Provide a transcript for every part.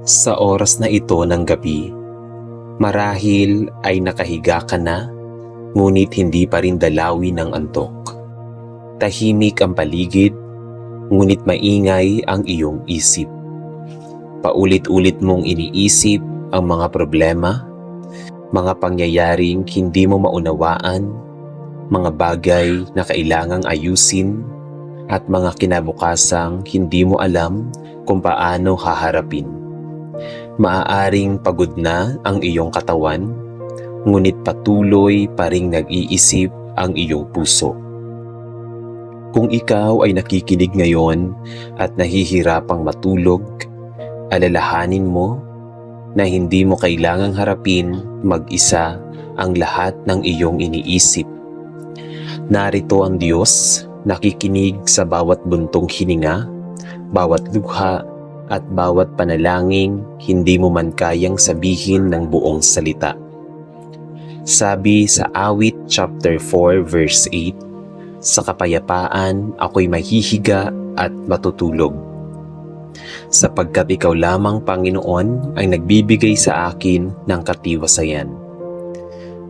Sa oras na ito ng gabi, marahil ay nakahiga ka na, ngunit hindi pa rin dalawin ng antok. Tahimik ang paligid, ngunit maingay ang iyong isip. Paulit-ulit mong iniisip ang mga problema, mga pangyayaring hindi mo maunawaan, mga bagay na kailangang ayusin, at mga kinabukasang hindi mo alam kung paano haharapin. Maaaring pagod na ang iyong katawan, ngunit patuloy pa ring nag-iisip ang iyong puso. Kung ikaw ay nakikinig ngayon at nahihirapang matulog, alalahanin mo na hindi mo kailangang harapin mag-isa ang lahat ng iyong iniisip. Narito ang Diyos, nakikinig sa bawat buntong hininga, bawat lukha, at bawat panalangin hindi mo man kayang sabihin ng buong salita. Sabi sa Awit chapter 4 verse 8, "Sa kapayapaan ako'y mahihiga at matutulog. Sapagkat ikaw lamang, Panginoon, ay nagbibigay sa akin ng katiwasayan."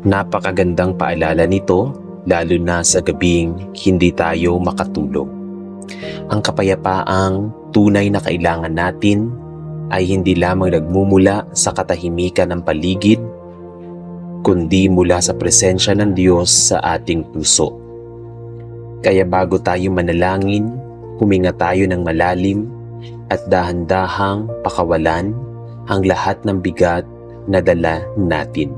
Napakagandang paalala nito, lalo na sa gabing hindi tayo makatulog. Ang kapayapaang tunay na kailangan natin ay hindi lamang nagmumula sa katahimikan ng paligid, kundi mula sa presensya ng Diyos sa ating puso. Kaya bago tayo manalangin, huminga tayo ng malalim at dahan-dahang pakawalan ang lahat ng bigat na dala natin.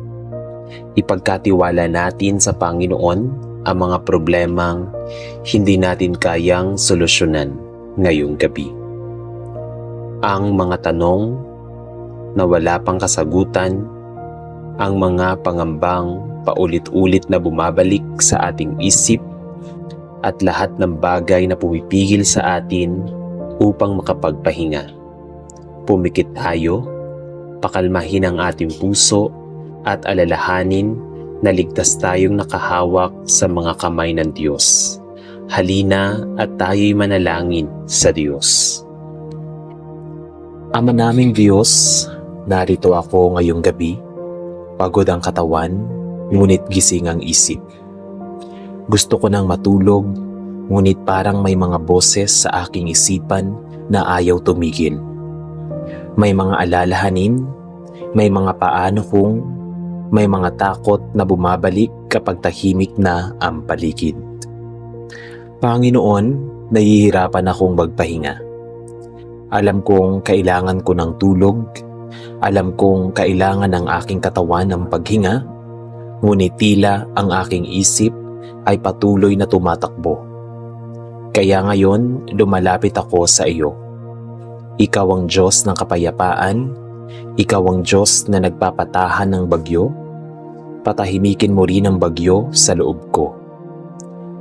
Ipagkatiwala natin sa Panginoon ang mga problemang hindi natin kayang solusyonan ngayong gabi. Ang mga tanong na wala pang kasagutan, ang mga pangambang paulit-ulit na bumabalik sa ating isip, at lahat ng bagay na pumipigil sa atin upang makapagpahinga. Pumikit tayo, pakalmahin ang ating puso at alalahanin na ligtas tayong nakahawak sa mga kamay ng Diyos. Halina at tayo'y manalangin sa Diyos. Ama naming Diyos, narito ako ngayong gabi. Pagod ang katawan, ngunit gising ang isip. Gusto ko nang matulog, ngunit parang may mga boses sa aking isipan na ayaw tumigil. May mga alalahanin, may mga paano kung, may mga takot na bumabalik kapag tahimik na ang paligid. Panginoon, nahihirapan akong magpahinga. Alam kong kailangan ko ng tulog, alam kong kailangan ng aking katawan ng paghinga, ngunit tila ang aking isip ay patuloy na tumatakbo. Kaya ngayon, lumalapit ako sa iyo. Ikaw ang Diyos ng kapayapaan, Ikaw ang Diyos na nagpapatahan ng bagyo. Patahimikin mo rin ang bagyo sa loob ko.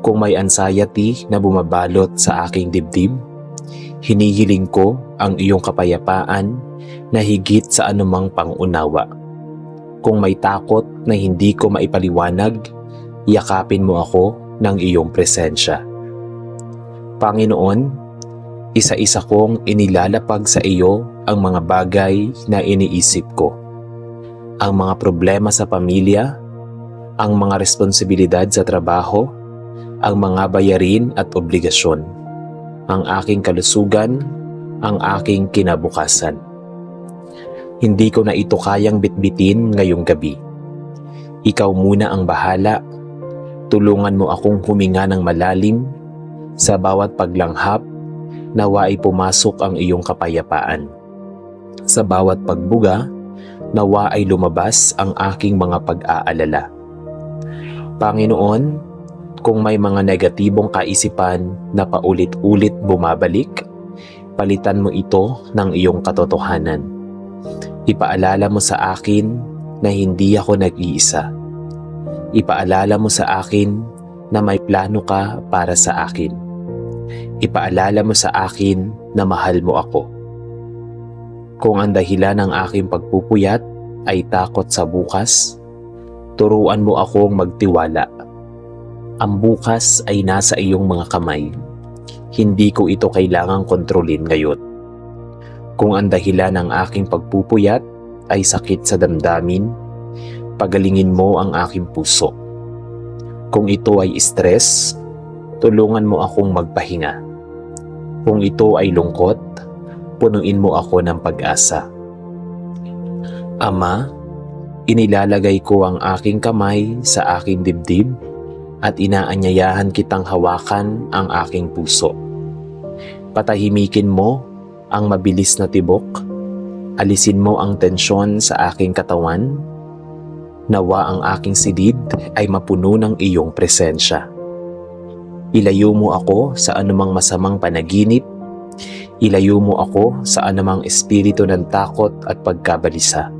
Kung may anxiety na bumabalot sa aking dibdib, hinihiling ko ang iyong kapayapaan na higit sa anumang pangunawa. Kung may takot na hindi ko maipaliwanag, yakapin mo ako ng iyong presensya. Panginoon, isa-isa kong inilalapag sa iyo ang mga bagay na iniisip ko. Ang mga problema sa pamilya, ang mga responsibilidad sa trabaho, ang mga bayarin at obligasyon, ang aking kalusugan, ang aking kinabukasan. Hindi ko na ito kayang bitbitin ngayong gabi. Ikaw muna ang bahala. Tulungan mo akong huminga ng malalim. Sa bawat paglanghap, nawa ay pumasok ang iyong kapayapaan. Sa bawat pagbuga, nawa ay lumabas ang aking mga pag-aalala. Panginoon, kung may mga negatibong kaisipan na paulit-ulit bumabalik, palitan mo ito ng iyong katotohanan. Ipaalala mo sa akin na hindi ako nag-iisa. Ipaalala mo sa akin na may plano ka para sa akin. Ipaalala mo sa akin na mahal mo ako. Kung ang dahilan ng aking pagpupuyat ay takot sa bukas, turuan mo akong magtiwala. Ang bukas ay nasa iyong mga kamay. Hindi ko ito kailangang kontrolin ngayon. Kung ang dahilan ng aking pagpupuyat ay sakit sa damdamin, pagalingin mo ang aking puso. Kung ito ay stress, tulungan mo akong magpahinga. Kung ito ay lungkot, punuin mo ako ng pag-asa. Ama, inilalagay ko ang aking kamay sa aking dibdib at inaanyayahan kitang hawakan ang aking puso. Patahimikin mo ang mabilis na tibok, alisin mo ang tensyon sa aking katawan, nawa ang aking silid ay mapuno ng iyong presensya. Ilayo mo ako sa anumang masamang panaginip, ilayo mo ako sa anumang espiritu ng takot at pagkabalisa.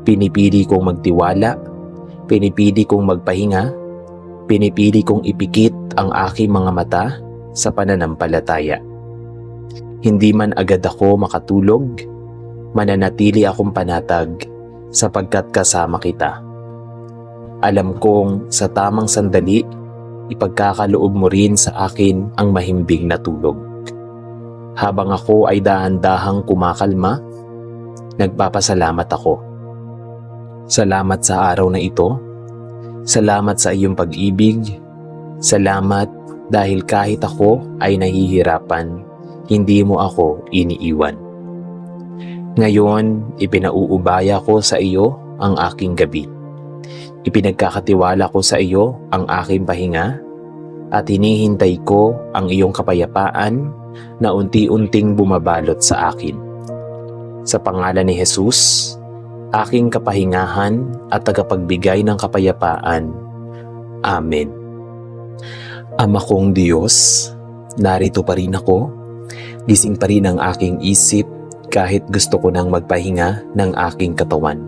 Pinipili kong magtiwala, pinipili kong magpahinga, pinipili kong ipikit ang aking mga mata sa pananampalataya. Hindi man agad ako makatulog, mananatili akong panatag sapagkat kasama kita. Alam kong sa tamang sandali, ipagkakaloob mo rin sa akin ang mahimbing na tulog. Habang ako ay dahan-dahang kumakalma, nagpapasalamat ako. Salamat sa araw na ito. Salamat sa iyong pag-ibig. Salamat dahil kahit ako ay nahihirapan, hindi mo ako iniiwan. Ngayon, ipinauubaya ko sa iyo ang aking gabi. Ipinagkakatiwala ko sa iyo ang aking pahinga at hinihintay ko ang iyong kapayapaan na unti-unting bumabalot sa akin. Sa pangalan ni Jesus, aking kapahingahan at tagapagbigay ng kapayapaan. Amen. Ama kong Diyos, narito pa rin ako. Gising pa rin ang aking isip kahit gusto ko nang magpahinga ng aking katawan.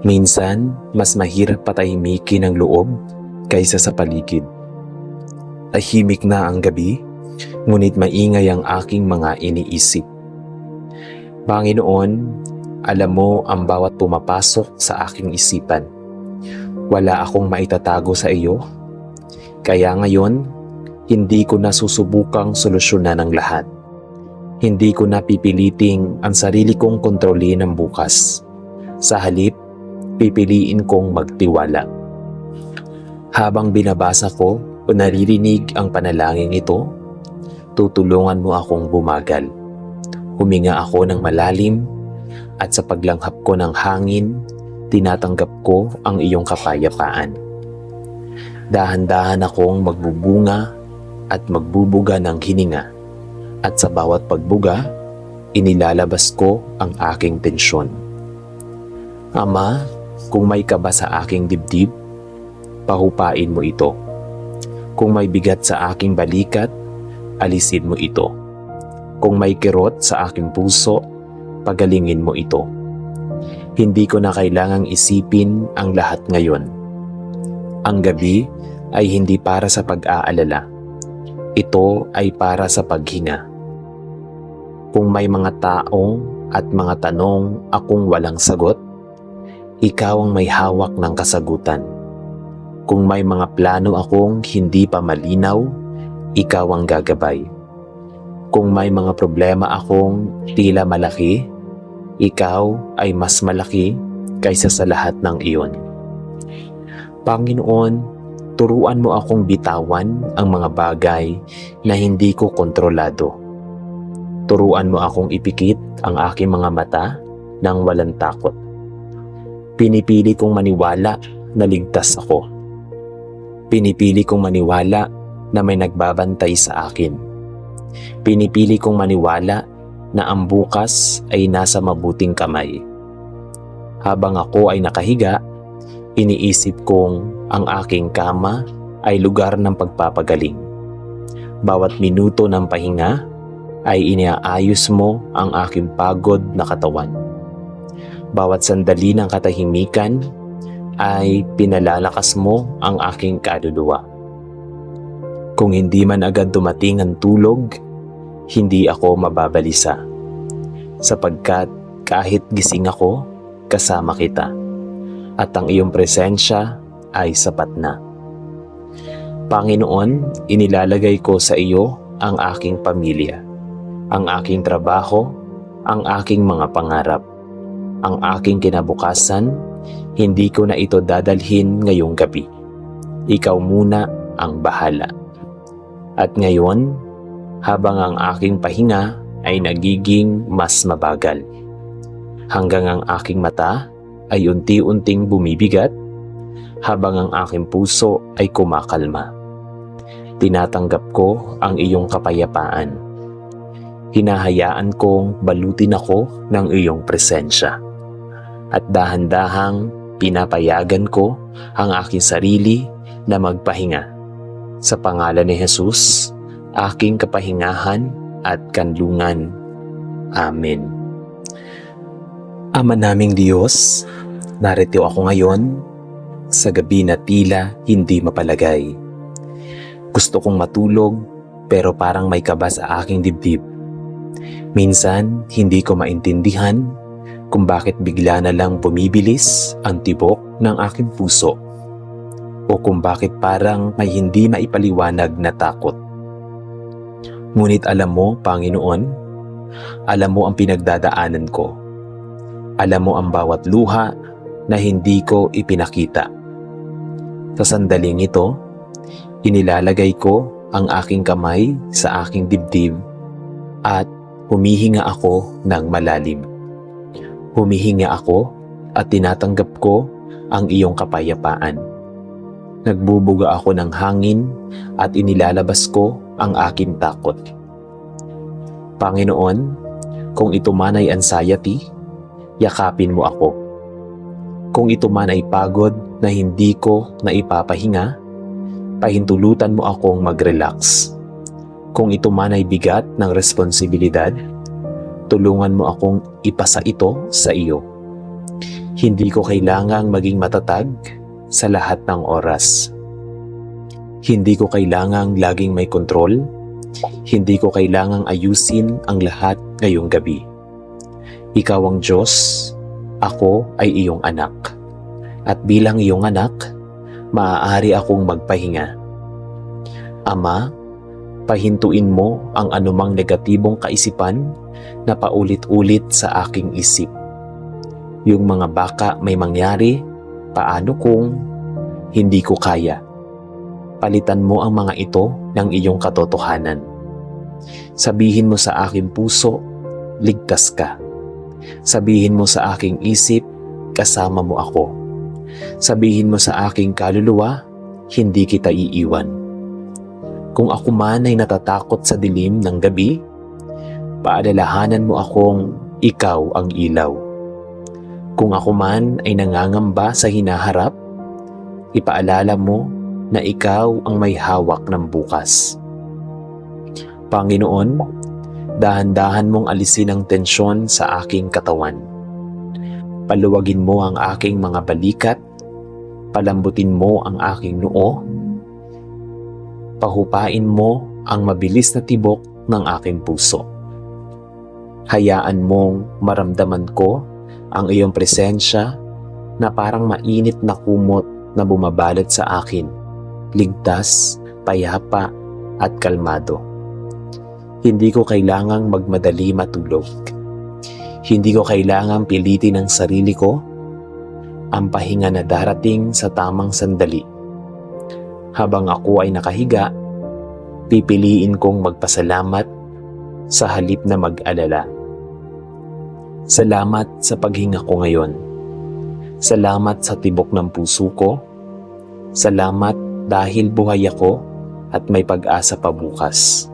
Minsan, mas mahirap patahimikin ang loob kaysa sa paligid. Tahimik na ang gabi, ngunit maingay ang aking mga iniisip. Panginoon, alam mo ang bawat pumapasok sa aking isipan. Wala akong maitatago sa iyo, kaya ngayon, hindi ko na susubukang solusyonan ang lahat. Hindi ko na pipiliting ang sarili kong kontrolin ang bukas. Sa halip, pipiliin kong magtiwala. Habang binabasa ko o naririnig ang panalangin ito, tutulungan mo akong bumagal. Huminga ako ng malalim at sa paglanghap ko ng hangin, tinatanggap ko ang iyong kapayapaan. Dahan-dahan akong magbubunga at magbubuga ng hininga. At sa bawat pagbuga, inilalabas ko ang aking tensyon. Ama, kung may kaba sa aking dibdib, pahupain mo ito. Kung may bigat sa aking balikat, alisin mo ito. Kung may kirot sa aking puso, pagalingin mo ito. Hindi ko na kailangang isipin ang lahat ngayon. Ang gabi ay hindi para sa pag-aalala. Ito ay para sa paghinga. Kung may mga taong at mga tanong akong walang sagot, ikaw ang may hawak ng kasagutan. Kung may mga plano akong hindi pa malinaw, ikaw ang gagabay. Kung may mga problema akong tila malaki, ikaw ay mas malaki kaysa sa lahat ng iyon. Panginoon, turuan mo akong bitawan ang mga bagay na hindi ko kontrolado. Turuan mo akong ipikit ang aking mga mata nang walang takot. Pinipili kong maniwala na ligtas ako. Pinipili kong maniwala na may nagbabantay sa akin. Pinipili kong maniwala na ang bukas ay nasa mabuting kamay. Habang ako ay nakahiga, iniisip kong ang aking kama ay lugar ng pagpapagaling. Bawat minuto ng pahinga ay iniaayos mo ang aking pagod na katawan. Bawat sandali ng katahimikan ay pinalalakas mo ang aking kaluluwa. Kung hindi man agad dumating ang tulog, hindi ako mababalisa. Sapagkat kahit gising ako, kasama kita. At ang iyong presensya ay sapat na. Panginoon, inilalagay ko sa iyo ang aking pamilya, ang aking trabaho ang aking mga pangarap, ang aking kinabukasan, hindi ko na ito dadalhin ngayong gabi. Ikaw muna ang bahala. At ngayon, habang ang aking pahinga ay nagiging mas mabagal, hanggang ang aking mata ay unti-unting bumibigat, habang ang aking puso ay kumakalma. Tinatanggap ko ang iyong kapayapaan. Hinahayaan kong balutin ako ng iyong presensya. At dahan-dahang pinapayagan ko ang aking sarili na magpahinga. Sa pangalan ni Jesus, aking kapahingahan at kanlungan. Amen. Ama naming Diyos, narito ako ngayon sa gabi na tila hindi mapalagay. Gusto kong matulog pero parang may kaba sa aking dibdib. Minsan, hindi ko maintindihan kung bakit bigla na lang bumibilis ang tibok ng aking puso o kung bakit parang may hindi maipaliwanag na takot. Ngunit alam mo, Panginoon, alam mo ang pinagdadaanan ko. Alam mo ang bawat luha na hindi ko ipinakita. Sa sandaling ito, inilalagay ko ang aking kamay sa aking dibdib at humihinga ako ng malalim. Humihinga ako at tinatanggap ko ang iyong kapayapaan. Nagbubuga ako ng hangin at inilalabas ko ang aking takot. Panginoon, kung ito man ay anxiety, yakapin mo ako. Kung ito man ay pagod na hindi ko naipapahinga, pahintulutan mo akong mag-relax. Kung ito man ay bigat ng responsibilidad, tulungan mo akong ipasa ito sa iyo. Hindi ko kailangang maging matatag sa lahat ng oras. Hindi ko kailangang laging may kontrol. Hindi ko kailangang ayusin ang lahat ngayong gabi. Ikaw ang Diyos, ako ay iyong anak. At bilang iyong anak, maaari akong magpahinga. Ama, pahintuin mo ang anumang negatibong kaisipan na paulit-ulit sa aking isip. Yung mga baka may mangyari, paano kung hindi ko kaya? Palitan mo ang mga ito ng iyong katotohanan. Sabihin mo sa aking puso, ligtas ka. Sabihin mo sa aking isip, kasama mo ako. Sabihin mo sa aking kaluluwa, hindi kita iiwan. Kung ako man ay natatakot sa dilim ng gabi, paalalahanan mo akong ikaw ang ilaw. Kung ako man ay nangangamba sa hinaharap, ipaalala mo na ikaw ang may hawak ng bukas. Panginoon, dahan-dahan mong alisin ang tensyon sa aking katawan. Paluwagin mo ang aking mga balikat, palambutin mo ang aking noo, pahupain mo ang mabilis na tibok ng aking puso. Hayaan mong maramdaman ko ang iyong presensya na parang mainit na kumot na bumabalot sa akin, ligtas, payapa at kalmado. Hindi ko kailangang magmadali matulog. Hindi ko kailangang pilitin ang sarili ko. Ang pahinga na darating sa tamang sandali. Habang ako ay nakahiga, pipiliin kong magpasalamat sa halip na mag-alala. Salamat sa paghinga ko ngayon. Salamat sa tibok ng puso ko. Salamat dahil buhay ako at may pag-asa pa bukas.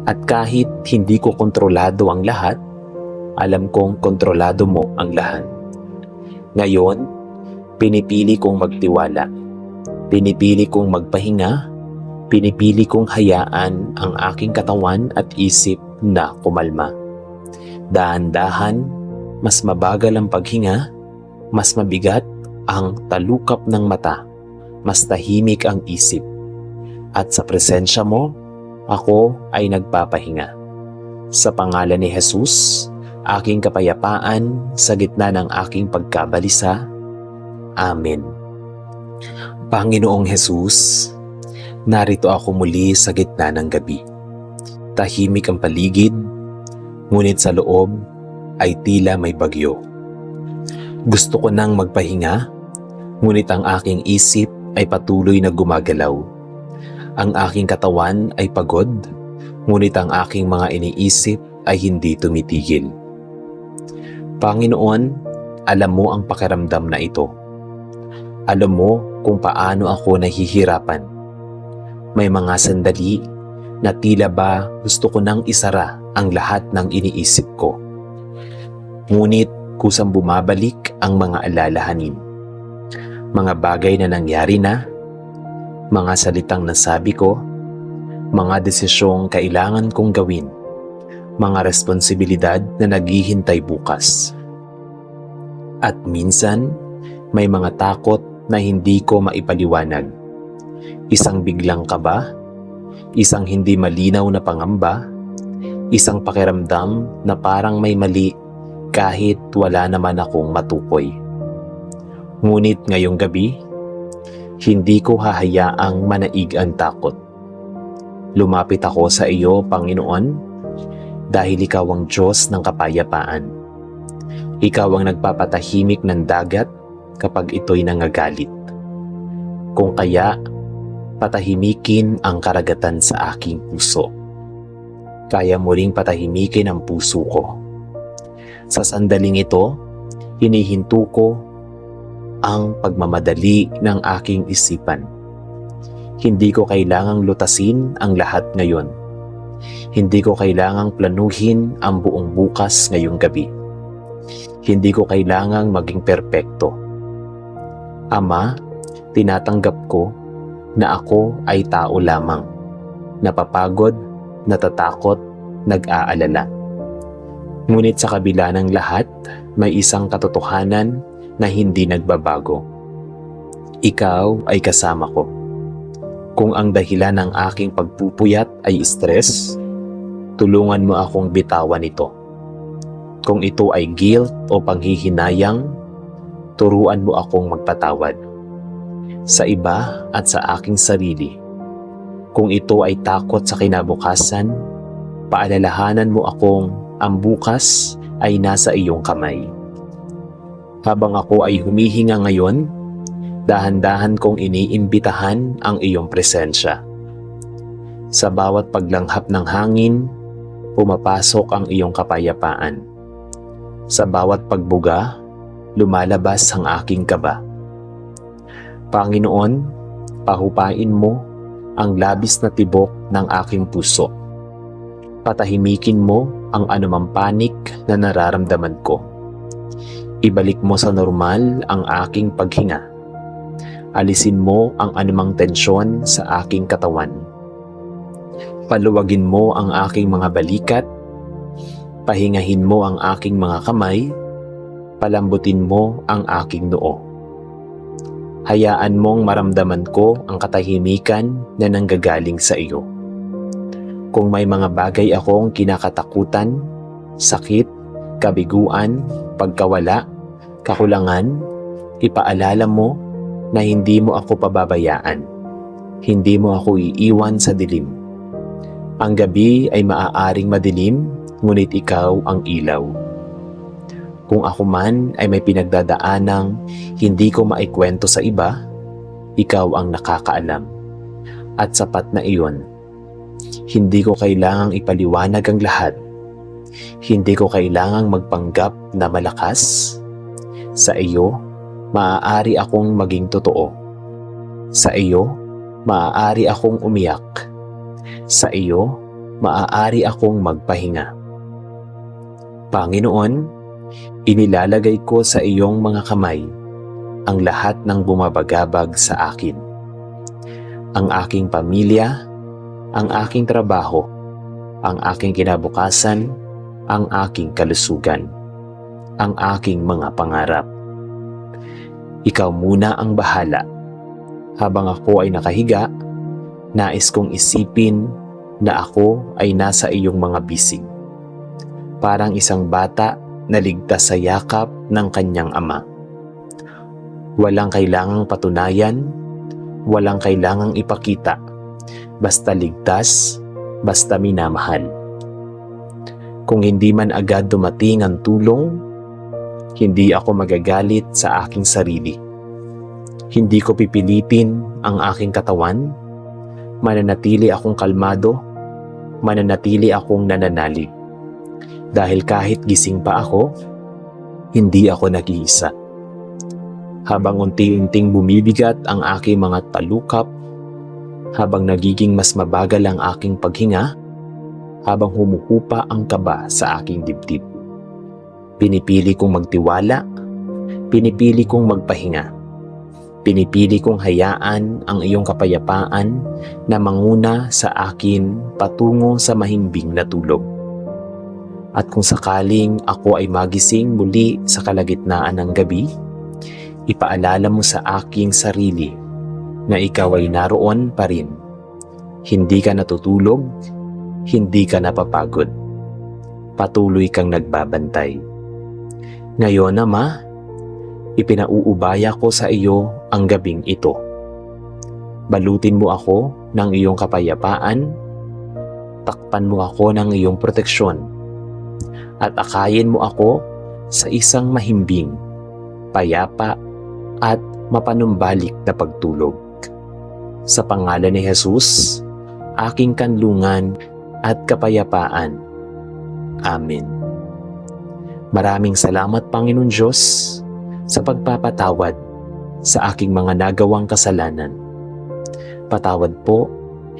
At kahit hindi ko kontrolado ang lahat, alam kong kontrolado mo ang lahat. Ngayon, pinipili kong magtiwala. Pinipili kong magpahinga. Pinipili kong hayaan ang aking katawan at isip na kumalma. Dahan-dahan, mas mabagal ang paghinga, mas mabigat ang talukap ng mata, mas tahimik ang isip. At sa presensya mo, ako ay nagpapahinga. Sa pangalan ni Jesus, aking kapayapaan sa gitna ng aking pagkabalisa. Amen. Panginoong Jesus, narito ako muli sa gitna ng gabi. Tahimik ang paligid, ngunit sa loob ay tila may bagyo. Gusto ko nang magpahinga, ngunit ang aking isip ay patuloy na gumagalaw. Ang aking katawan ay pagod, ngunit ang aking mga iniisip ay hindi tumitigil. Panginoon, alam mo ang pakiramdam na ito. Alam mo kung paano ako nahihirapan. May mga sandali na tila ba gusto ko nang isara ang lahat ng iniisip ko. Ngunit kusang bumabalik ang mga alalahanin. Mga bagay na nangyari na, mga salitang nasabi ko, mga desisyong kailangan kong gawin, mga responsibilidad na naghihintay bukas. At minsan, may mga takot na hindi ko maipaliwanag. Isang biglang kaba, isang hindi malinaw na pangamba, isang pakiramdam na parang may mali kahit wala naman akong matukoy. Ngunit ngayong gabi, hindi ko hahayaang manaig ang takot. Lumapit ako sa iyo, Panginoon, dahil ikaw ang Diyos ng kapayapaan. Ikaw ang nagpapatahimik ng dagat kapag ito'y nangagalit. Kung kaya, patahimikin ang karagatan sa aking puso. Kaya mo ring patahimikin ang puso ko. Sa sandaling ito, hinihinto ko ang pagmamadali ng aking isipan. Hindi ko kailangang lutasin ang lahat ngayon. Hindi ko kailangang planuhin ang buong bukas ngayong gabi. Hindi ko kailangang maging perpekto. Ama, tinatanggap ko na ako ay tao lamang, napapagod, natatakot, nag-aalala. Ngunit sa kabila ng lahat, may isang katotohanan na hindi nagbabago. Ikaw ay kasama ko. Kung ang dahilan ng aking pagpupuyat ay stress, tulungan mo akong bitawan ito. Kung ito ay guilt o panghihinayang, turuan mo akong magpatawad. Sa iba at sa aking sarili. Kung ito ay takot sa kinabukasan, paalalahanan mo akong ang bukas ay nasa iyong kamay. Habang ako ay humihinga ngayon, dahan-dahan kong iniimbitahan ang iyong presensya. Sa bawat paglanghap ng hangin, pumapasok ang iyong kapayapaan. Sa bawat pagbuga, lumalabas ang aking kaba. Panginoon, pahupain mo ang labis na tibok ng aking puso. Patahimikin mo ang anumang panik na nararamdaman ko. Ibalik mo sa normal ang aking paghinga. Alisin mo ang anumang tensyon sa aking katawan. Paluwagin mo ang aking mga balikat. Pahingahin mo ang aking mga kamay. Palambutin mo ang aking noo. Hayaan mong maramdaman ko ang katahimikan na nanggagaling sa iyo. Kung may mga bagay akong kinakatakutan, sakit, kabiguan, pagkawala, kakulangan, ipaalala mo na hindi mo ako pababayaan. Hindi mo ako iiwan sa dilim. Ang gabi ay maaaring madilim, ngunit ikaw ang ilaw. Kung ako man ay may pinagdadaanang hindi ko maikwento sa iba, ikaw ang nakakaalam. At sapat na iyon. Hindi ko kailangang ipaliwanag ang lahat. Hindi ko kailangang magpanggap na malakas. Sa iyo, maaari akong maging totoo. Sa iyo, maaari akong umiyak. Sa iyo, maaari akong magpahinga. Panginoon, inilalagay ko sa iyong mga kamay ang lahat ng bumabagabag sa akin. Ang aking pamilya, ang aking trabaho, ang aking kinabukasan, ang aking kalusugan, ang aking mga pangarap. Ikaw muna ang bahala. Habang ako ay nakahiga, nais kong isipin na ako ay nasa iyong mga bisig. Parang isang bata na ligtas sa yakap ng kanyang ama. Walang kailangang patunayan, walang kailangang ipakita, basta ligtas, basta minamahal. Kung hindi man agad dumating ang tulong, hindi ako magagalit sa aking sarili. Hindi ko pipilitin ang aking katawan. Mananatili akong kalmado. Mananatili akong nananalig. Dahil kahit gising pa ako, hindi ako nag-iisa. Habang unti-unting bumibigat ang aking mga talukap, habang nagiging mas mabagal ang aking paghinga, habang humuhupa ang kaba sa aking dibdib. Pinipili kong magtiwala, pinipili kong magpahinga, pinipili kong hayaan ang iyong kapayapaan na manguna sa akin patungo sa mahimbing na tulog. At kung sakaling ako ay magising muli sa kalagitnaan ng gabi, ipaalala mo sa aking sarili na ikaw ay naroon pa rin. Hindi ka natutulog, hindi ka napapagod. Patuloy kang nagbabantay. Ngayon, Ama, ipinauubaya ko sa iyo ang gabing ito. Balutin mo ako ng iyong kapayapaan, takpan mo ako ng iyong proteksyon, at akayin mo ako sa isang mahimbing, payapa, at mapanumbalik na pagtulog. Sa pangalan ni Jesus, aking kanlungan at kapayapaan. Amen. Maraming salamat, Panginoon Diyos, sa pagpapatawad sa aking mga nagawang kasalanan. Patawad po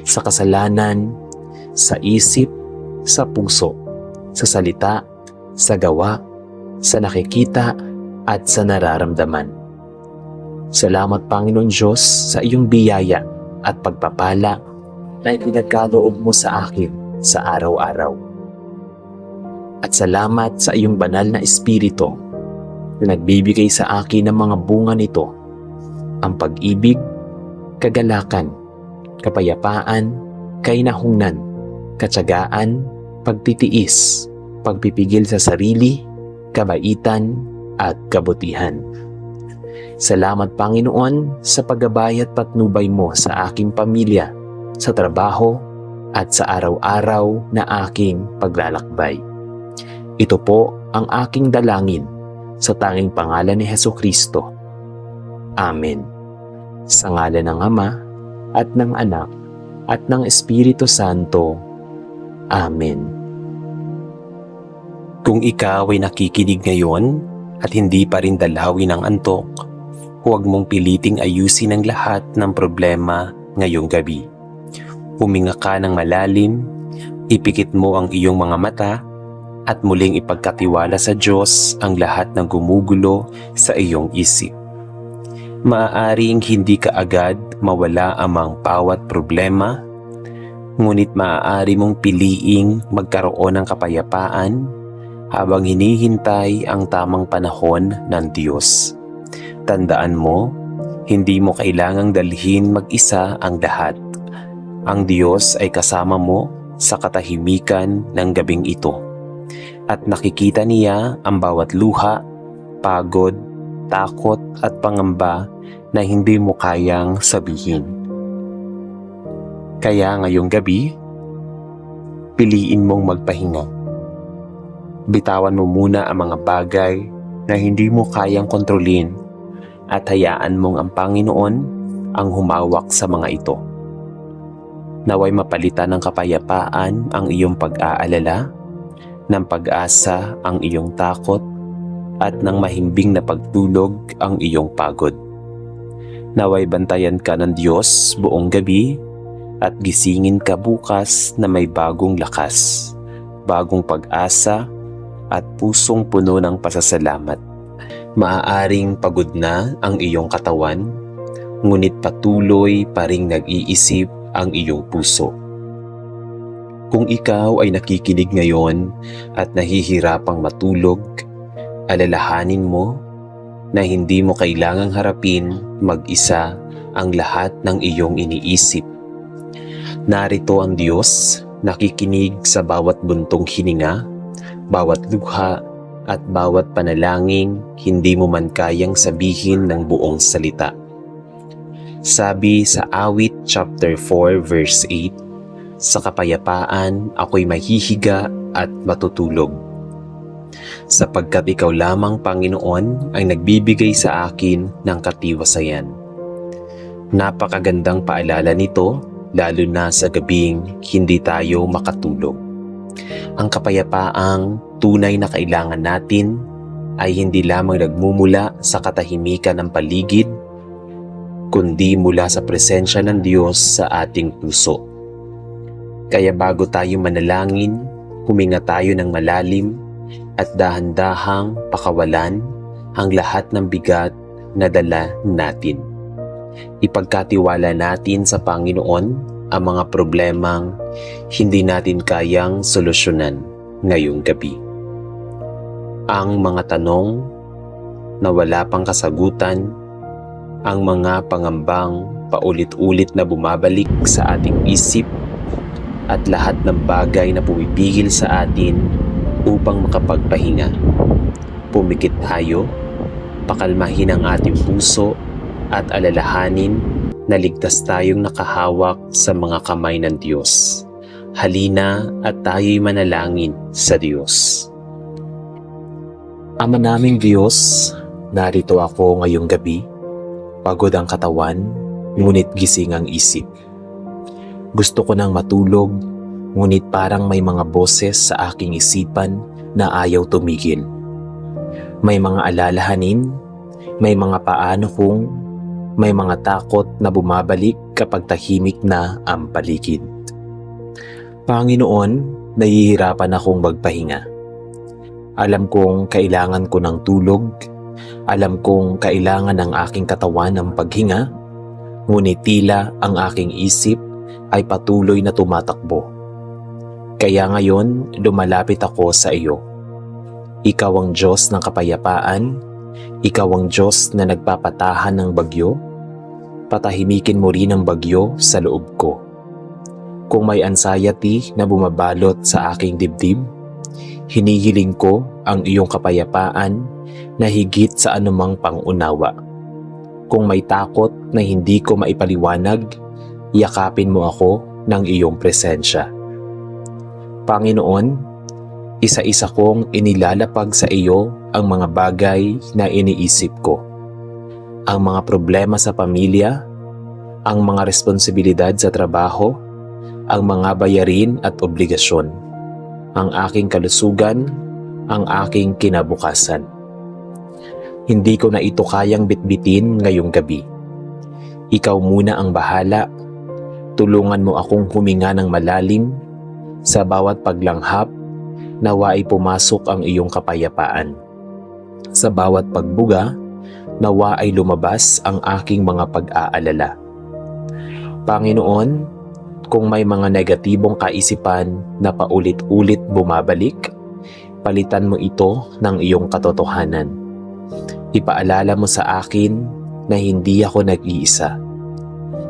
sa kasalanan sa isip, sa puso, sa salita, sa gawa, sa nakikita, at sa nararamdaman. Salamat, Panginoon Diyos, sa iyong biyaya at pagpapala na ipinagkaloob mo sa akin sa araw-araw. At salamat sa iyong banal na Espiritu na nagbibigay sa akin ng mga bunga nito, ang pag-ibig, kagalakan, kapayapaan, kainahunan, katsagaan, pagtitiis, pagpipigil sa sarili, kabaitan, at kabutihan. Salamat, Panginoon, sa paggabay at patnubay mo sa aking pamilya, sa trabaho, at sa araw-araw na aking paglalakbay. Ito po ang aking dalangin sa tanging pangalan ni Hesukristo. Amen. Sa ngalan ng Ama, at ng Anak, at ng Espiritu Santo. Amen. Kung ikaw ay nakikinig ngayon at hindi pa rin dalawin ng antok, huwag mong piliting ayusin ang lahat ng problema ngayong gabi. Huminga ka ng malalim, ipikit mo ang iyong mga mata, at muling ipagkatiwala sa Diyos ang lahat ng gumugulo sa iyong isip. Maaaring hindi ka agad mawala amang bawat problema, ngunit maaari mong piliing magkaroon ng kapayapaan habang hinihintay ang tamang panahon ng Diyos. Tandaan mo, hindi mo kailangang dalhin mag-isa ang lahat. Ang Diyos ay kasama mo sa katahimikan ng gabing ito. At nakikita niya ang bawat luha, pagod, takot at pangamba na hindi mo kayang sabihin. Kaya ngayong gabi, piliin mong magpahinga. Bitawan mo muna ang mga bagay na hindi mo kayang kontrolin at hayaan mong ang Panginoon ang humawak sa mga ito. Naway mapalitan ng kapayapaan ang iyong pag-aalala, ng pag-asa ang iyong takot, at ng mahimbing na pagtulog ang iyong pagod. Naway bantayan ka ng Diyos buong gabi at gisingin ka bukas na may bagong lakas, bagong pag-asa, at pusong puno ng pasasalamat. Maaaring pagod na ang iyong katawan, ngunit patuloy pa ring nag-iisip ang iyong puso. Kung ikaw ay nakikinig ngayon at nahihirapang matulog, alalahanin mo na hindi mo kailangang harapin mag-isa ang lahat ng iyong iniisip. Narito ang Diyos, nakikinig sa bawat buntong hininga, bawat luha, at bawat panalangin hindi mo man kayang sabihin ng buong salita. Sabi sa Awit chapter 4 verse 8, "Sa kapayapaan ako'y mahihiga at matutulog. Sapagkat ikaw lamang, Panginoon, ang nagbibigay sa akin ng katiwasayan. Napakagandang paalala nito, lalo na sa gabing hindi tayo makatulog. Ang kapayapaang tunay na kailangan natin ay hindi lamang nagmumula sa katahimikan ng paligid, kundi mula sa presensya ng Diyos sa ating puso. Kaya bago tayo manalangin, huminga tayo ng malalim at dahan-dahang pakawalan ang lahat ng bigat na dala natin. Ipagkatiwala natin sa Panginoon ang mga problemang hindi natin kayang solusyonan ngayong gabi. Ang mga tanong na wala pang kasagutan, ang mga pangambang paulit-ulit na bumabalik sa ating isip, at lahat ng bagay na pumipigil sa atin upang makapagpahinga. Pumikit tayo, pakalmahin ang ating puso at alalahanin na ligtas tayong nakahawak sa mga kamay ng Diyos. Halina at tayo'y manalangin sa Diyos. Ama naming Diyos, narito ako ngayong gabi. Pagod ang katawan, ngunit gising ang isip. Gusto ko nang matulog, ngunit parang may mga boses sa aking isipan na ayaw tumigil. May mga alalahanin, may mga paano kung, may mga takot na bumabalik kapag tahimik na ang paligid. Panginoon, nahihirapan akong magpahinga. Alam kong kailangan ko ng tulog, alam kong kailangan ng aking katawan ng paghinga, ngunit tila ang aking isip ay patuloy na tumatakbo. Kaya ngayon, lumalapit ako sa iyo. Ikaw ang Diyos ng kapayapaan, ikaw ang Diyos na nagpapatahan ng bagyo, patahimikin mo rin ang bagyo sa loob ko. Kung may anxiety na bumabalot sa aking dibdib, hinihiling ko ang iyong kapayapaan na higit sa anumang pangunawa. Kung may takot na hindi ko maipaliwanag, yakapin mo ako ng iyong presensya. Panginoon, isa-isa kong inilalapag sa iyo ang mga bagay na iniisip ko. Ang mga problema sa pamilya, ang mga responsibilidad sa trabaho, ang mga bayarin at obligasyon, ang aking kalusugan, ang aking kinabukasan. Hindi ko na ito kayang bitbitin ngayong gabi. Ikaw muna ang bahala. Tulungan mo akong huminga ng malalim. Sa bawat paglanghap, nawa ay pumasok ang iyong kapayapaan. Sa bawat pagbuga, nawa ay lumabas ang aking mga pag-aalala. Panginoon, kung may mga negatibong kaisipan na paulit-ulit bumabalik, palitan mo ito ng iyong katotohanan. Ipaalala mo sa akin na hindi ako nag-iisa.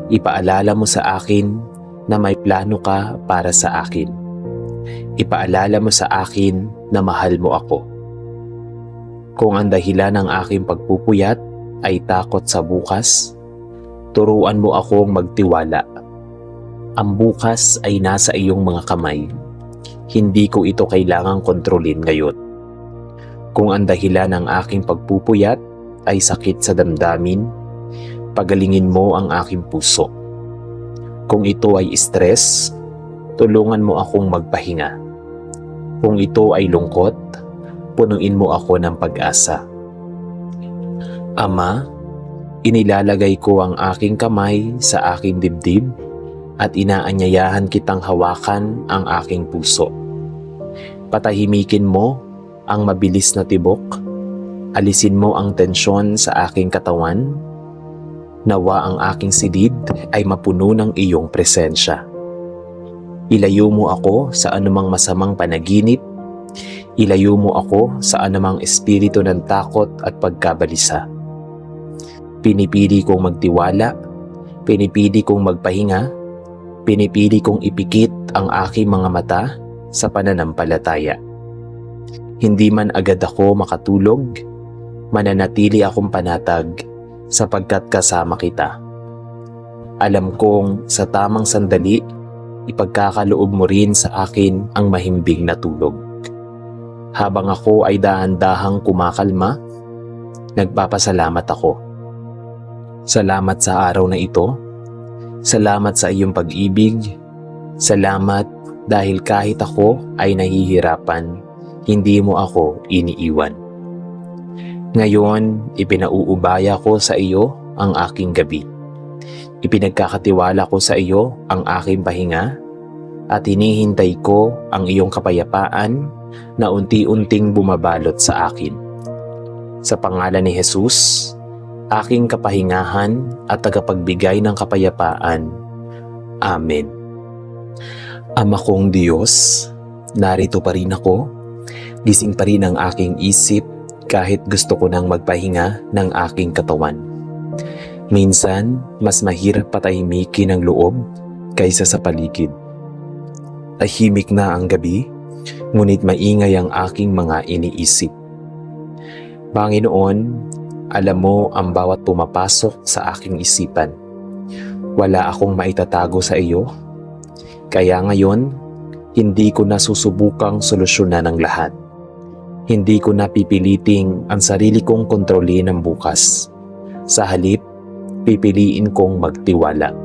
Ipaalala mo sa akin na may plano ka para sa akin. Ipaalala mo sa akin na mahal mo ako. Kung ang dahilan ng aking pagpupuyat ay takot sa bukas, turuan mo akong magtiwala. Ang bukas ay nasa iyong mga kamay. Hindi ko ito kailangang kontrolin ngayon. Kung ang dahilan ng aking pagpupuyat ay sakit sa damdamin, pagalingin mo ang aking puso. Kung ito ay stress, tulungan mo akong magpahinga. Kung ito ay lungkot, punuin mo ako ng pag-asa. Ama, inilalagay ko ang aking kamay sa aking dibdib at inaanyayahan kitang hawakan ang aking puso. Patahimikin mo ang mabilis na tibok, alisin mo ang tensyon sa aking katawan, nawa ang aking silid ay mapuno ng iyong presensya. Ilayo mo ako sa anumang masamang panaginip, ilayo mo ako sa anumang espiritu ng takot at pagkabalisa. Pinipili kong magtiwala, pinipili kong magpahinga, pinipili kong ipikit ang aking mga mata sa pananampalataya. Hindi man agad ako makatulog, mananatili akong panatag sapagkat kasama kita. Alam kong sa tamang sandali, ipagkakaloob mo rin sa akin ang mahimbing na tulog. Habang ako ay dahan-dahang kumakalma, nagpapasalamat ako. Salamat sa araw na ito. Salamat sa iyong pag-ibig. Salamat dahil kahit ako ay nahihirapan, hindi mo ako iniiwan. Ngayon, ipinauubaya ko sa iyo ang aking gabi. Ipinagkakatiwala ko sa iyo ang aking pahinga at hinihintay ko ang iyong kapayapaan na unti-unting bumabalot sa akin. Sa pangalan ni Jesus, aking kapahingahan at tagapagbigay ng kapayapaan. Amen. Ama kong Diyos, narito pa rin ako. Gising pa rin ang aking isip kahit gusto ko nang magpahinga ng aking katawan. Minsan, mas mahirap patahimikin ang loob kaysa sa paligid. Tahimik na ang gabi, ngunit maingay ang aking mga iniisip. Panginoon, alam mo ang bawat pumapasok sa aking isipan. Wala akong maitatago sa iyo, kaya ngayon, hindi ko na susubukang solusyonan ang lahat. Hindi ko na pipiliting ang sarili kong kontrolin ang bukas. Sa halip, pipiliin kong magtiwala.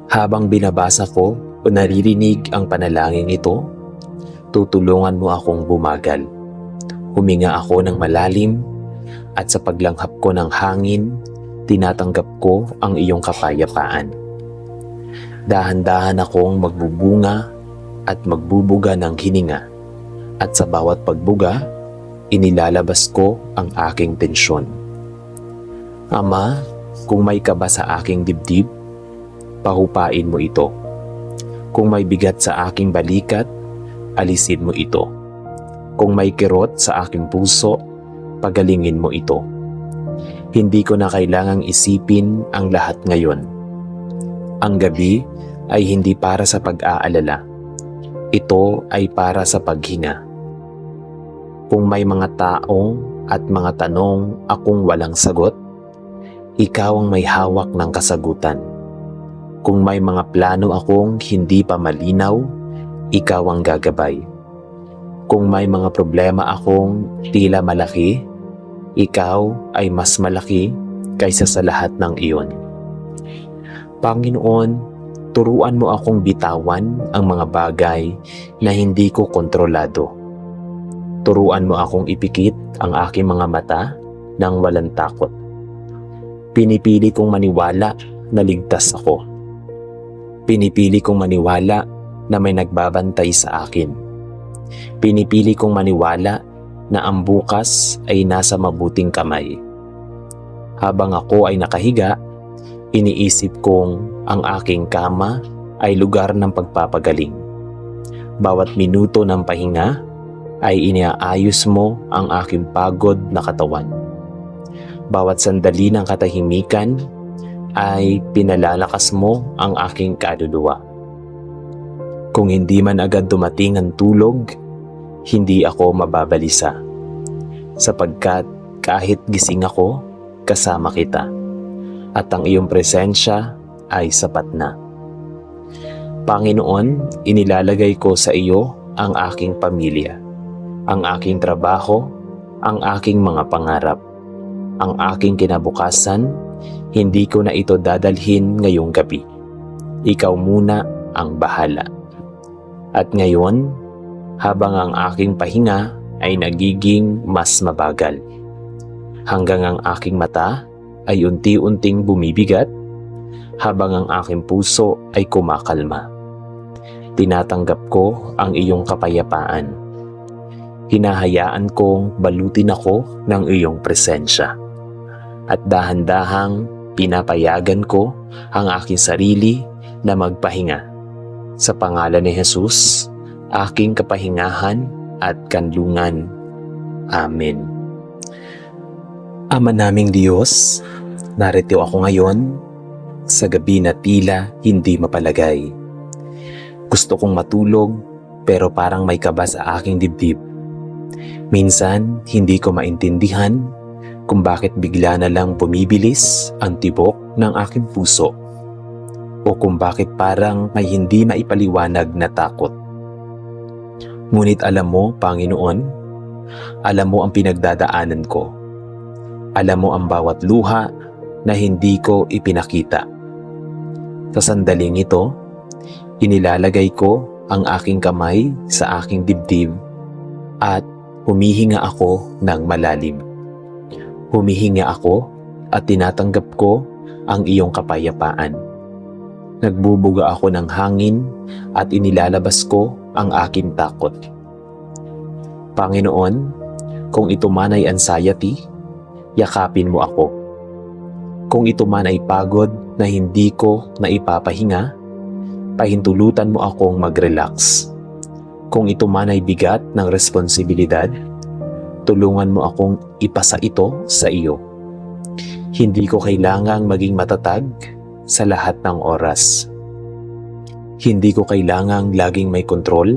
Habang binabasa ko o naririnig ang panalangin ito, tutulungan mo akong bumagal. Huminga ako ng malalim at sa paglanghap ko ng hangin, tinatanggap ko ang iyong kapayapaan. Dahan-dahan akong magbubunga at magbubuga ng hininga at sa bawat pagbuga, inilalabas ko ang aking tensyon. Ama, kung may kaba sa aking dibdib, pahupain mo ito. Kung may bigat sa aking balikat, alisin mo ito. Kung may kirot sa aking puso, pagalingin mo ito. Hindi ko na kailangang isipin ang lahat ngayon. Ang gabi ay hindi para sa pag-aalala. Ito ay para sa paghinga. Kung may mga taong at mga tanong akong walang sagot, ikaw ang may hawak ng kasagutan. Kung may mga plano akong hindi pa malinaw, ikaw ang gagabay. Kung may mga problema akong tila malaki, ikaw ay mas malaki kaysa sa lahat ng iyon. Panginoon, turuan mo akong bitawan ang mga bagay na hindi ko kontrolado. Turuan mo akong ipikit ang aking mga mata nang walang takot. Pinipili kong maniwala na ligtas ako. Pinipili kong maniwala na may nagbabantay sa akin. Pinipili kong maniwala na ang bukas ay nasa mabuting kamay. Habang ako ay nakahiga, iniisip kong ang aking kama ay lugar ng pagpapagaling. Bawat minuto ng pahinga ay iniaayos mo ang aking pagod na katawan. Bawat sandali ng katahimikan ay pinalalakas mo ang aking kaluluwa. Kung hindi man agad dumating ang tulog, hindi ako mababalisa. Sapagkat kahit gising ako, kasama kita. At ang iyong presensya ay sapat na. Panginoon, inilalagay ko sa iyo ang aking pamilya, ang aking trabaho, ang aking mga pangarap, ang aking kinabukasan. Hindi ko na ito dadalhin ngayong gabi. Ikaw muna ang bahala. At ngayon, habang ang aking pahinga ay nagiging mas mabagal, hanggang ang aking mata ay unti-unting bumibigat, habang ang aking puso ay kumakalma. Tinatanggap ko ang iyong kapayapaan. Hinahayaan kong balutin ako ng iyong presensya. At dahan-dahang pinapayagan ko ang aking sarili na magpahinga. Sa pangalan ni Jesus, aking kapahingahan at kanlungan. Amen. Ama naming Diyos, narito ako ngayon sa gabi na tila hindi mapalagay. Gusto kong matulog pero parang may kaba sa aking dibdib. Minsan, hindi ko maintindihan kung bakit bigla na lang bumibilis ang tibok ng aking puso. o kung bakit parang may hindi maipaliwanag na takot. Ngunit alam mo, Panginoon, alam mo ang pinagdadaanan ko. Alam mo ang bawat luha na hindi ko ipinakita. Sa sandaling ito, inilalagay ko ang aking kamay sa aking dibdib at humihinga ako ng malalim. Humihinga ako at tinatanggap ko ang iyong kapayapaan. Nagbubuga ako ng hangin at inilalabas ko ang aking takot. Panginoon, kung ito man ay anxiety, yakapin mo ako. Kung ito man ay pagod na hindi ko naipapahinga, pahintulutan mo akong mag-relax. Kung ito man ay bigat ng responsibilidad, tulungan mo akong ipasa ito sa iyo. Hindi ko kailangang maging matatag sa lahat ng oras. Hindi ko kailangang laging may kontrol.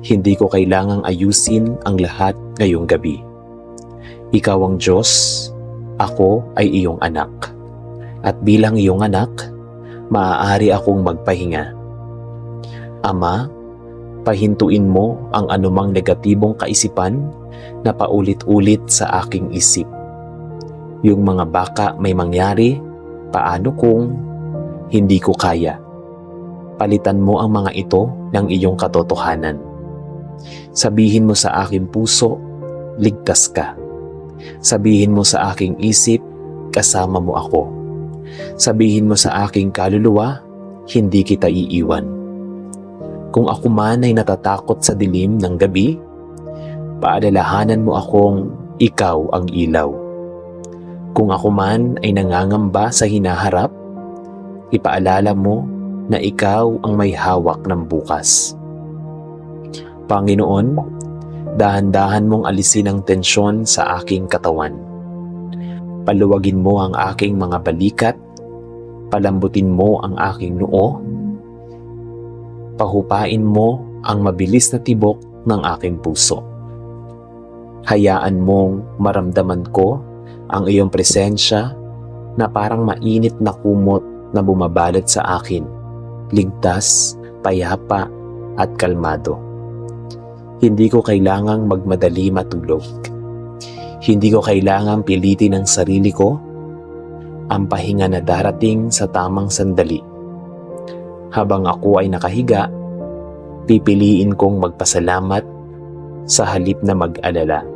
Hindi ko kailangang ayusin ang lahat ngayong gabi. Ikaw ang Diyos, ako ay iyong anak. At bilang iyong anak, maaari akong magpahinga. Ama, pahintuin mo ang anumang negatibong kaisipan na paulit-ulit sa aking isip. Yung mga baka may mangyari, paano kung hindi ko kaya? Palitan mo ang mga ito ng iyong katotohanan. Sabihin mo sa aking puso, ligtas ka. Sabihin mo sa aking isip, kasama mo ako. Sabihin mo sa aking kaluluwa, hindi kita iiwan. Kung ako man ay natatakot sa dilim ng gabi, paalalahanan mo akong ikaw ang ilaw. Kung ako man ay nangangamba sa hinaharap, ipaalala mo na ikaw ang may hawak ng bukas. Panginoon, dahan-dahan mong alisin ang tensyon sa aking katawan. Paluwagin mo ang aking mga balikat, palambutin mo ang aking noo, pahupain mo ang mabilis na tibok ng aking puso. Hayaan mong maramdaman ko ang iyong presensya na parang mainit na kumot na bumabalot sa akin, ligtas, payapa at kalmado. Hindi ko kailangang magmadali matulog. Hindi ko kailangang pilitin ang sarili ko. Ang pahinga na darating sa tamang sandali. Habang ako ay nakahiga, pipiliin kong magpasalamat sa halip na mag-alala.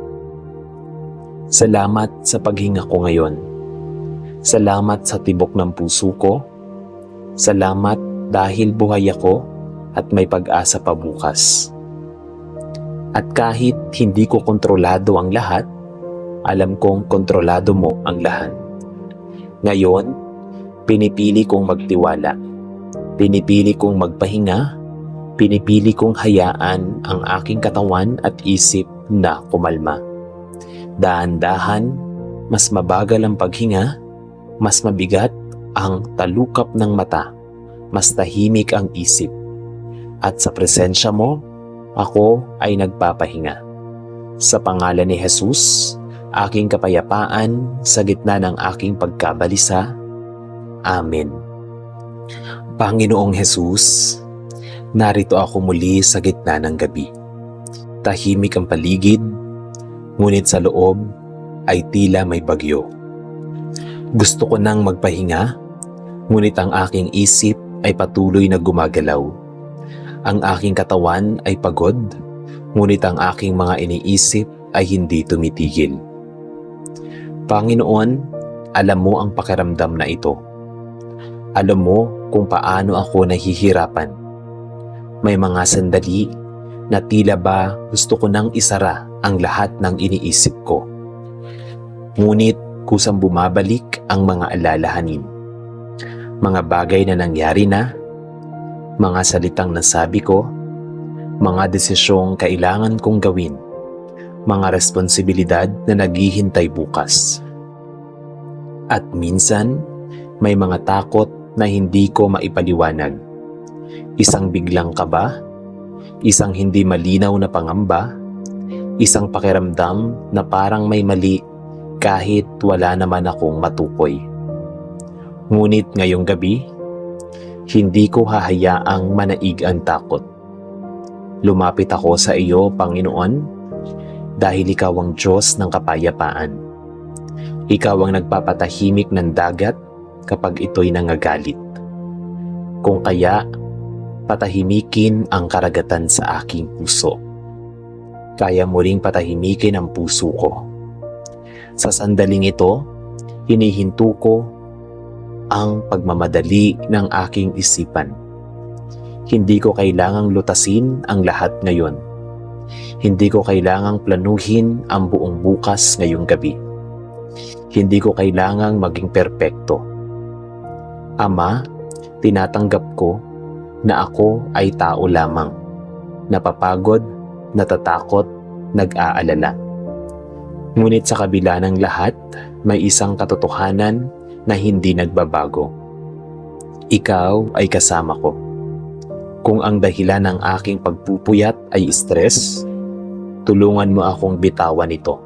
Salamat sa paghinga ko ngayon. Salamat sa tibok ng puso ko. Salamat dahil buhay ako at may pag-asa pa bukas. At kahit hindi ko kontrolado ang lahat, alam kong kontrolado mo ang lahat. Ngayon, pinipili kong magtiwala. Pinipili kong magpahinga. Pinipili kong hayaan ang aking katawan at isip na kumalma. Dahan-dahan, mas mabagal ang paghinga, mas mabigat ang talukap ng mata, mas tahimik ang isip. At sa presensya mo, ako ay nagpapahinga. Sa pangalan ni Jesus, aking kapayapaan sa gitna ng aking pagkabalisa. Amen. Panginoong Jesus, narito ako muli sa gitna ng gabi. Tahimik ang paligid, ngunit sa loob ay tila may bagyo. Gusto ko nang magpahinga, ngunit ang aking isip ay patuloy na gumagalaw. Ang aking katawan ay pagod, ngunit ang aking mga iniisip ay hindi tumitigil. Panginoon, alam mo ang pakiramdam na ito. Alam mo kung paano ako nahihirapan. May mga sandali na tila ba gusto ko nang isara ang lahat ng iniisip ko. Ngunit kusang bumabalik ang mga alalahanin. Mga bagay na nangyari na, mga salitang nasabi ko, mga desisyong kailangan kong gawin, mga responsibilidad na naghihintay bukas. At minsan, may mga takot na hindi ko maipaliwanag. Isang biglang kaba, isang hindi malinaw na pangamba, isang pakiramdam na parang may mali kahit wala naman akong matukoy. Ngunit ngayong gabi, Hindi ko hahayaang manaig ang takot. Lumapit ako sa iyo, Panginoon, dahil ikaw ang Diyos ng kapayapaan. Ikaw ang nagpapatahimik ng dagat kapag ito'y nangagalit. Kung kaya, patahimikin ang karagatan sa aking puso. Kaya mo ring patahimikin ang puso ko. Sa sandaling ito, hinihinto ko ang pagmamadali ng aking isipan. Hindi ko kailangang lutasin ang lahat ngayon. Hindi ko kailangang planuhin ang buong bukas ngayong gabi. Hindi ko kailangang maging perpekto. Ama, tinatanggap ko na ako ay tao lamang, napapagod, natatakot, nag-aalala. Ngunit sa kabila ng lahat, may isang katotohanan na hindi nagbabago. Ikaw ay kasama ko. Kung ang dahilan ng aking pagpupuyat ay stress, tulungan mo akong bitawan ito.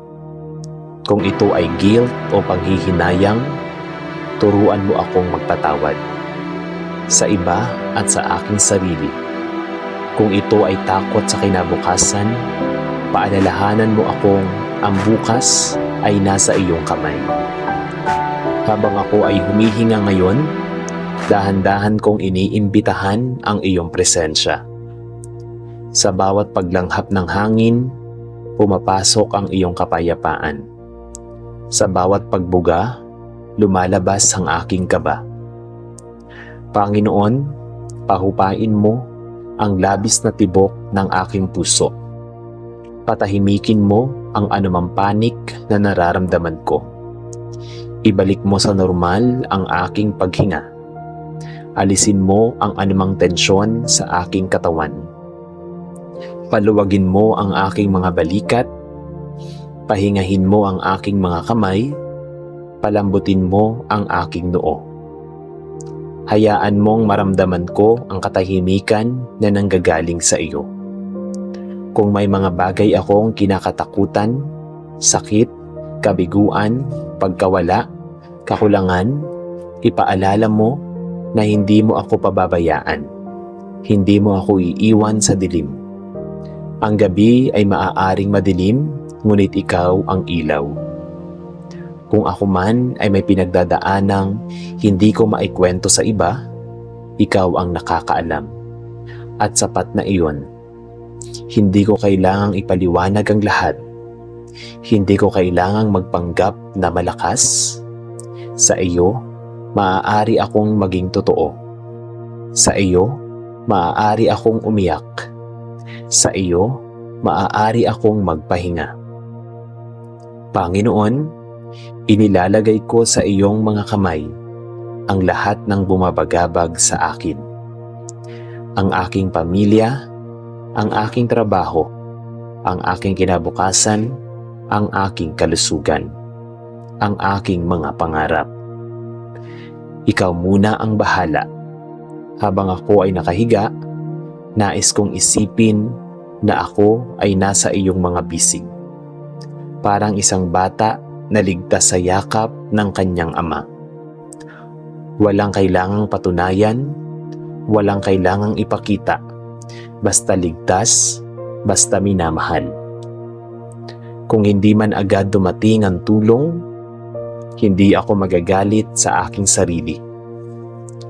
Kung ito ay guilt o panghihinayang, turuan mo akong magpatawad. Sa iba at sa aking sarili. Kung ito ay takot sa kinabukasan, paalalahanan mo akong ang bukas ay nasa iyong kamay. Habang ako ay humihinga ngayon, dahan-dahan kong iniimbitahan ang iyong presensya. Sa bawat paglanghap ng hangin, pumapasok ang iyong kapayapaan. Sa bawat pagbuga, lumalabas ang aking kaba. Panginoon, pahupain mo ang labis na tibok ng aking puso. Patahimikin mo ang anumang panik na nararamdaman ko. Ibalik mo sa normal ang aking paghinga. Alisin mo ang anumang tensyon sa aking katawan. Paluwagin mo ang aking mga balikat. Pahingahin mo ang aking mga kamay. Palambutin mo ang aking noo. Hayaan mong maramdaman ko ang katahimikan na nanggagaling sa iyo. Kung may mga bagay akong kinakatakutan, sakit, kabiguan, pagkawala, kakulangan, ipaalala mo na hindi mo ako pababayaan. Hindi mo ako iiwan sa dilim. Ang gabi ay maaaring madilim, ngunit ikaw ang ilaw. Kung ako man ay may pinagdadaanang hindi ko maikwento sa iba, ikaw ang nakakaalam. At sapat na iyon. Hindi ko kailangang ipaliwanag ang lahat. Hindi ko kailangang magpanggap na malakas. Sa iyo, maaari akong maging totoo. Sa iyo, maaari akong umiyak. Sa iyo, maaari akong magpahinga. Panginoon, inilalagay ko sa iyong mga kamay ang lahat ng bumabagabag sa akin. Ang aking pamilya, ang aking trabaho, ang aking kinabukasan, ang aking kalusugan, ang aking mga pangarap. Ikaw muna ang bahala. Habang ako ay nakahiga, nais kong isipin na ako ay nasa iyong mga bisig. Parang isang bata na ligtas sa yakap ng kanyang ama. Walang kailangang patunayan, walang kailangang ipakita, basta ligtas, basta minamahal. Kung hindi man agad dumating ang tulong, hindi ako magagalit sa aking sarili.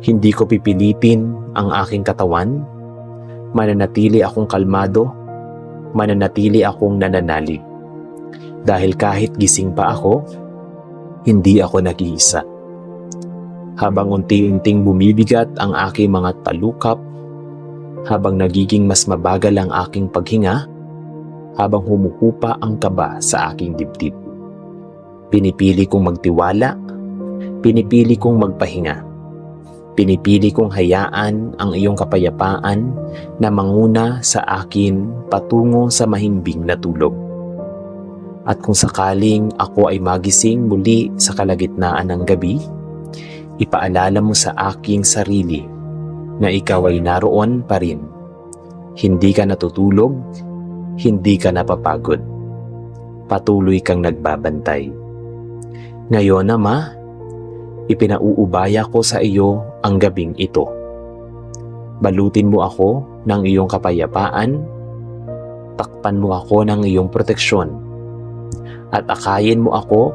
Hindi ko pipilitin ang aking katawan, mananatili akong kalmado, mananatili akong nananalig. Dahil kahit gising pa ako, hindi ako nag-iisa. Habang unti-unting bumibigat ang aking mga talukap, habang nagiging mas mabagal ang aking paghinga, habang humuhupa ang kaba sa aking dibdib. Pinipili kong magtiwala, pinipili kong magpahinga. Pinipili kong hayaan ang iyong kapayapaan na manguna sa akin patungo sa mahimbing na tulog. At kung sakaling ako ay magising muli sa kalagitnaan ng gabi, ipaalala mo sa aking sarili na ikaw ay naroon pa rin. Hindi ka natutulog, hindi ka napapagod. Patuloy kang nagbabantay. Ngayon, Ama, ipinauubaya ko sa iyo ang gabing ito. Balutin mo ako ng iyong kapayapaan, takpan mo ako ng iyong proteksyon, at akayin mo ako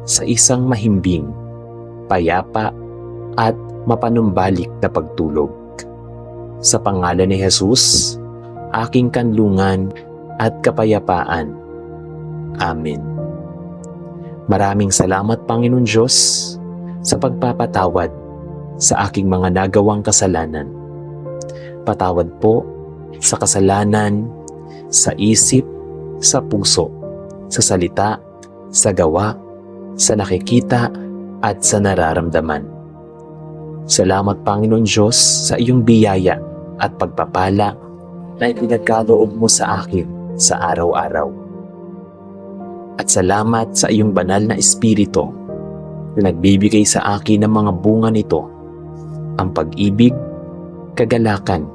sa isang mahimbing, payapa, at mapanumbalik na pagtulog. Sa pangalan ni Jesus, aking kanlungan at kapayapaan. Amen. Maraming salamat, Panginoon Diyos, sa pagpapatawad sa aking mga nagawang kasalanan. Patawad po sa kasalanan, sa isip, sa puso, sa salita, sa gawa, sa nakikita, at sa nararamdaman. Salamat, Panginoon Diyos, sa iyong biyaya at pagpapala na ipinagkaloob mo sa akin sa araw-araw. At salamat sa iyong banal na Espiritu na nagbibigay sa akin ng mga bunga nito, ang pag-ibig, kagalakan,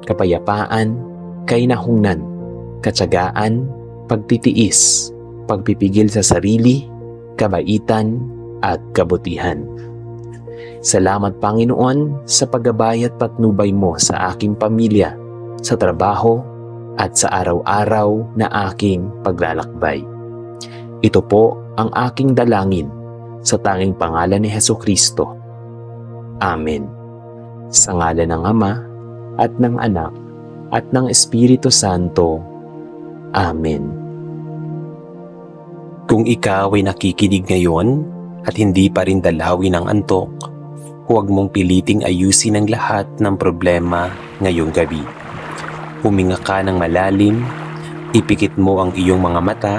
kapayapaan, kainahunan, katsagaan, pagtitiis, pagpipigil sa sarili, kabaitan, at kabutihan. Salamat, Panginoon, sa paggabay at patnubay mo sa aking pamilya, sa trabaho, at sa araw-araw na aking paglalakbay. Ito po ang aking dalangin sa tanging pangalan ni Hesukristo. Amen. Sa ngalan ng Ama, at ng Anak, at ng Espiritu Santo. Amen. Kung ikaw ay nakikinig ngayon at hindi pa rin dalawin ng antok, huwag mong piliting ayusin ang lahat ng problema ngayong gabi. Huminga ka ng malalim, ipikit mo ang iyong mga mata,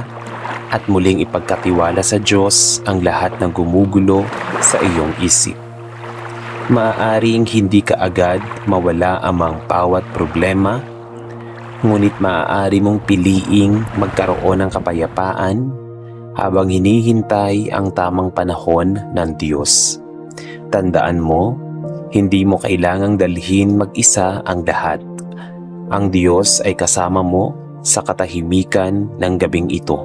at muling ipagkatiwala sa Diyos ang lahat ng gumugulo sa iyong isip. Maaaring hindi ka agad mawala amang bawat problema, ngunit maaari mong piliing magkaroon ng kapayapaan habang hinihintay ang tamang panahon ng Diyos. Tandaan mo, hindi mo kailangang dalhin mag-isa ang lahat. Ang Diyos ay kasama mo sa katahimikan ng gabing ito.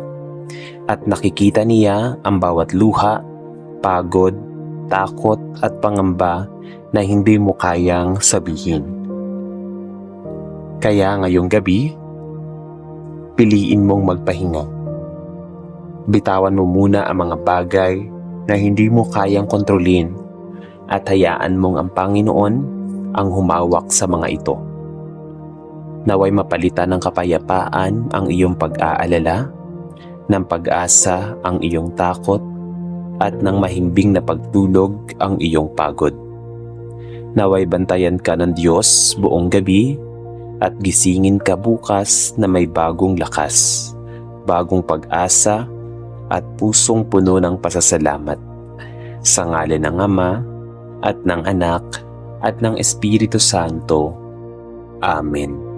At nakikita niya ang bawat luha, pagod, takot at pangamba na hindi mo kayang sabihin. Kaya ngayong gabi, piliin mong magpahinga. Bitawan mo muna ang mga bagay na hindi mo kayang kontrolin at hayaan mong ang Panginoon ang humawak sa mga ito. Naway mapalitan ng kapayapaan ang iyong pag-aalala, ng pag-asa ang iyong takot, at ng mahimbing na pagtulog ang iyong pagod. Naway bantayan ka ng Diyos buong gabi at gisingin ka bukas na may bagong lakas, bagong pag-asa, at pusong puno ng pasasalamat. Sa ngalan ng Ama, at ng Anak, at ng Espiritu Santo. Amen.